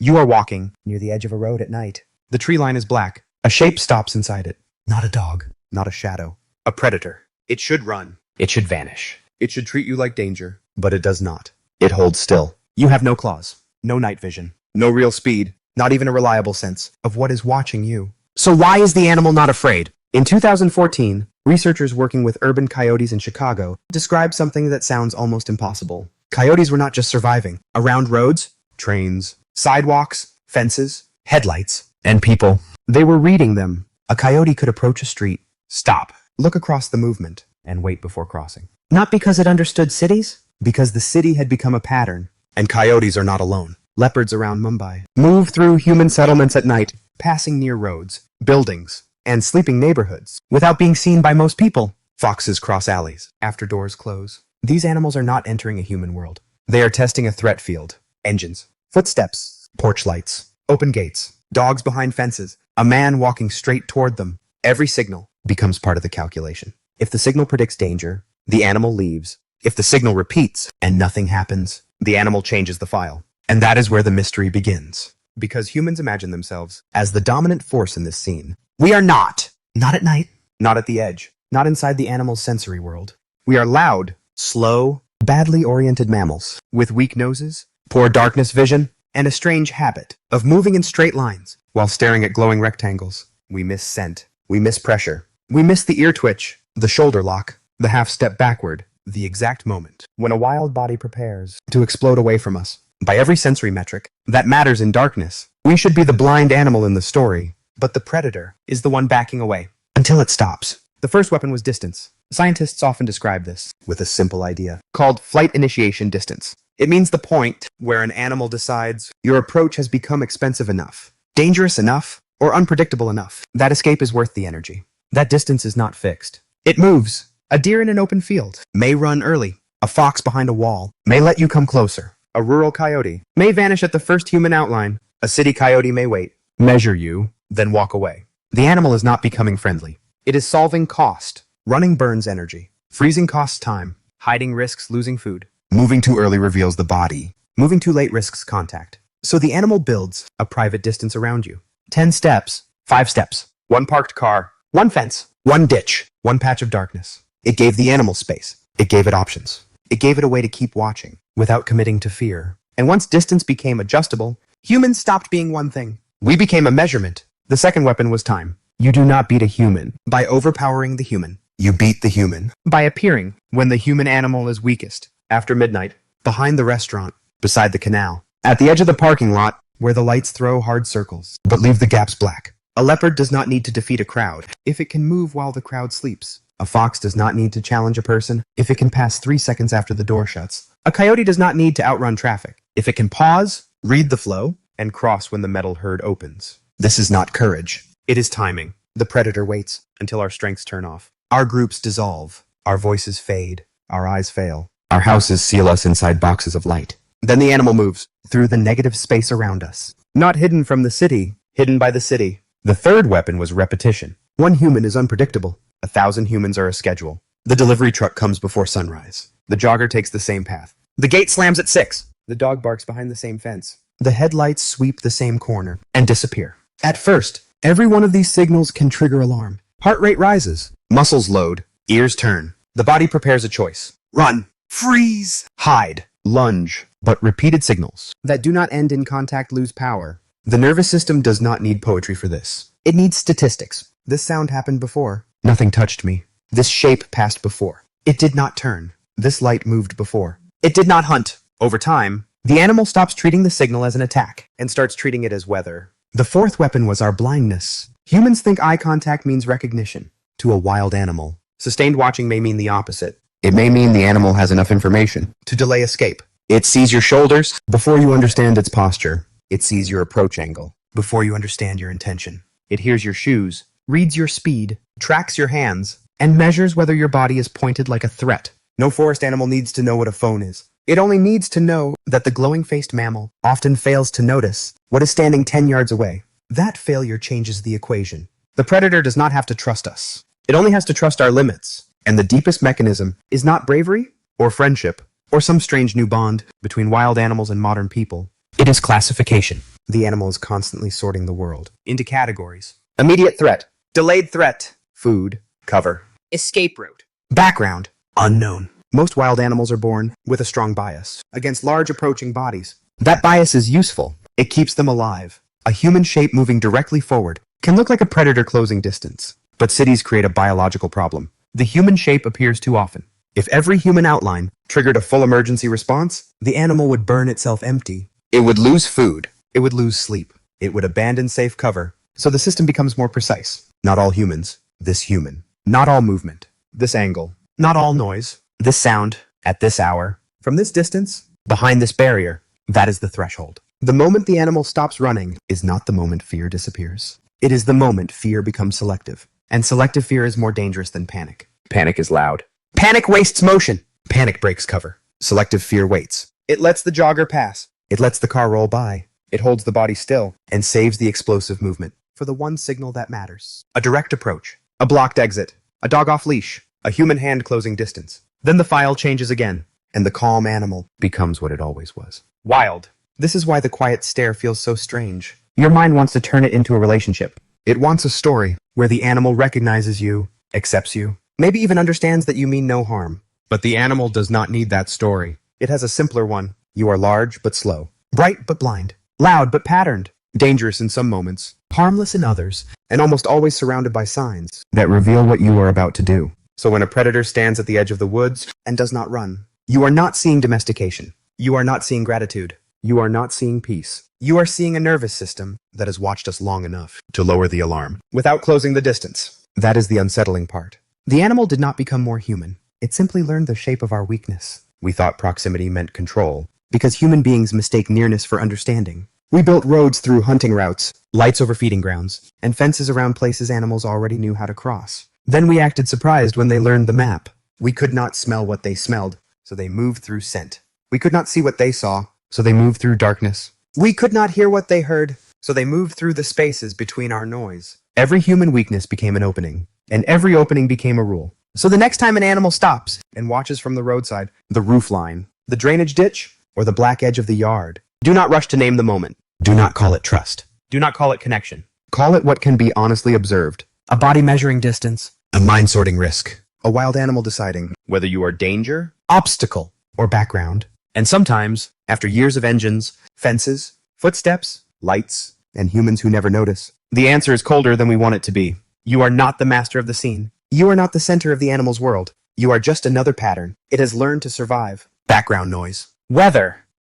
You are walking near the edge of a road at night. The tree line is black. A shape stops inside it. Not a dog. Not a shadow. A predator. It should run. It should vanish. It should treat you like danger. But it does not. It holds still. You have no claws. No night vision. No real speed. Not even a reliable sense of what is watching you. So why is the animal not afraid? In 2014, researchers working with urban coyotes in Chicago described something that sounds almost impossible. Coyotes were not just surviving around roads, trains, sidewalks, fences, headlights, and people. They were reading them. A coyote could approach a street, stop, look across the movement, and wait before crossing. Not because it understood cities, because the city had become a pattern. And coyotes are not alone. Leopards around Mumbai move through human settlements at night, passing near roads, buildings, and sleeping neighborhoods without being seen by most people. Foxes cross alleys after doors close. These animals are not entering a human world. They are testing a threat field. Engines, footsteps, porch lights, open gates, dogs behind fences, a man walking straight toward them. Every signal becomes part of the calculation. If the signal predicts danger, the animal leaves. If the signal repeats and nothing happens, the animal changes the file. And that is where the mystery begins. Because humans imagine themselves as the dominant force in this scene. We are not. Not at night. Not at the edge. Not inside the animal's sensory world. We are loud, slow, badly oriented mammals with weak noses, poor darkness vision, and a strange habit of moving in straight lines while staring at glowing rectangles. We miss scent. We miss pressure. We miss the ear twitch, the shoulder lock, the half step backward, the exact moment when a wild body prepares to explode away from us. By every sensory metric that matters in darkness, we should be the blind animal in the story, but the predator is the one backing away until it stops. The first weapon was distance. Scientists often describe this with a simple idea called flight initiation distance. It means the point where an animal decides your approach has become expensive enough, dangerous enough, or unpredictable enough. That escape is worth the energy. That distance is not fixed. It moves. A deer in an open field may run early. A fox behind a wall may let you come closer. A rural coyote may vanish at the first human outline. A city coyote may wait, measure you, then walk away. The animal is not becoming friendly. It is solving cost. Running burns energy. Freezing costs time. Hiding risks losing food. Moving too early reveals the body. Moving too late risks contact. So the animal builds a private distance around you. 10 steps, 5 steps, 1 parked car, 1 fence, 1 ditch, 1 patch of darkness. It gave the animal space. It gave it options. It gave it a way to keep watching without committing to fear. And once distance became adjustable, humans stopped being one thing. We became a measurement. The second weapon was time. You do not beat a human by overpowering the human. You beat the human by appearing when the human animal is weakest. After midnight, behind the restaurant, beside the canal, at the edge of the parking lot, where the lights throw hard circles, but leave the gaps black. A leopard does not need to defeat a crowd if it can move while the crowd sleeps. A fox does not need to challenge a person if it can pass 3 seconds after the door shuts. A coyote does not need to outrun traffic if it can pause, read the flow, and cross when the metal herd opens. This is not courage. It is timing. The predator waits until our strengths turn off. Our groups dissolve. Our voices fade. Our eyes fail. Our houses seal us inside boxes of light. Then the animal moves through the negative space around us. Not hidden from the city, hidden by the city. The third weapon was repetition. One human is unpredictable. 1,000 humans are a schedule. The delivery truck comes before sunrise. The jogger takes the same path. The gate slams at 6. The dog barks behind the same fence. The headlights sweep the same corner and disappear. At first, every one of these signals can trigger alarm. Heart rate rises. Muscles load. Ears turn. The body prepares a choice. Run. Freeze. Hide. Lunge. But repeated signals that do not end in contact lose power. The nervous system does not need poetry for this. It needs statistics. This sound happened before. Nothing touched me. This shape passed before. It did not turn. This light moved before. It did not hunt. Over time, the animal stops treating the signal as an attack and starts treating it as weather. The fourth weapon was our blindness. Humans think eye contact means recognition. To a wild animal, sustained watching may mean the opposite. It may mean the animal has enough information to delay escape. It sees your shoulders before you understand its posture. It sees your approach angle before you understand your intention. It hears your shoes, reads your speed, tracks your hands, and measures whether your body is pointed like a threat. No forest animal needs to know what a phone is. It only needs to know that the glowing-faced mammal often fails to notice what is standing 10 yards away. That failure changes the equation. The predator does not have to trust us. It only has to trust our limits. And the deepest mechanism is not bravery or friendship or some strange new bond between wild animals and modern people. It is classification. The animal is constantly sorting the world into categories. Immediate threat, delayed threat, food, cover, escape route, background, unknown. Most wild animals are born with a strong bias against large approaching bodies. That bias is useful. It keeps them alive. A human shape moving directly forward can look like a predator closing distance. But cities create a biological problem. The human shape appears too often. If every human outline triggered a full emergency response, the animal would burn itself empty. It would lose food. It would lose sleep. It would abandon safe cover. So the system becomes more precise. Not all humans. This human. Not all movement. This angle. Not all noise. This sound. At this hour. From this distance. Behind this barrier. That is the threshold. The moment the animal stops running is not the moment fear disappears. It is the moment fear becomes selective. And selective fear is more dangerous than panic. Panic is loud. Panic wastes motion. Panic breaks cover. Selective fear waits. It lets the jogger pass. It lets the car roll by. It holds the body still and saves the explosive movement for the one signal that matters. A direct approach. A blocked exit. A dog off leash. A human hand closing distance. Then the file changes again, and the calm animal becomes what it always was. Wild. This is why the quiet stare feels so strange. Your mind wants to turn it into a relationship. It wants a story where the animal recognizes you, accepts you, maybe even understands that you mean no harm. But the animal does not need that story. It has a simpler one. You are large but slow, bright but blind, loud but patterned, dangerous in some moments, harmless in others, and almost always surrounded by signs that reveal what you are about to do. So when a predator stands at the edge of the woods and does not run, you are not seeing domestication. You are not seeing gratitude. You are not seeing peace. You are seeing a nervous system that has watched us long enough to lower the alarm without closing the distance. That is the unsettling part. The animal did not become more human. It simply learned the shape of our weakness. We thought proximity meant control because human beings mistake nearness for understanding. We built roads through hunting routes, lights over feeding grounds, and fences around places animals already knew how to cross. Then we acted surprised when they learned the map. We could not smell what they smelled, so they moved through scent. We could not see what they saw, so they moved through darkness. We could not hear what they heard, so they moved through the spaces between our noise. Every human weakness became an opening, and every opening became a rule. So the next time an animal stops and watches from the roadside, the roof line, the drainage ditch, or the black edge of the yard, do not rush to name the moment. Do not call it trust. Do not call it connection. Call it what can be honestly observed. A body measuring distance. A mind sorting risk. A wild animal deciding whether you are danger, obstacle, or background. And sometimes, after years of engines, fences, footsteps, lights, and humans who never notice, the answer is colder than we want it to be. You are not the master of the scene. You are not the center of the animal's world. You are just another pattern. It has learned to survive. Background noise. Weather.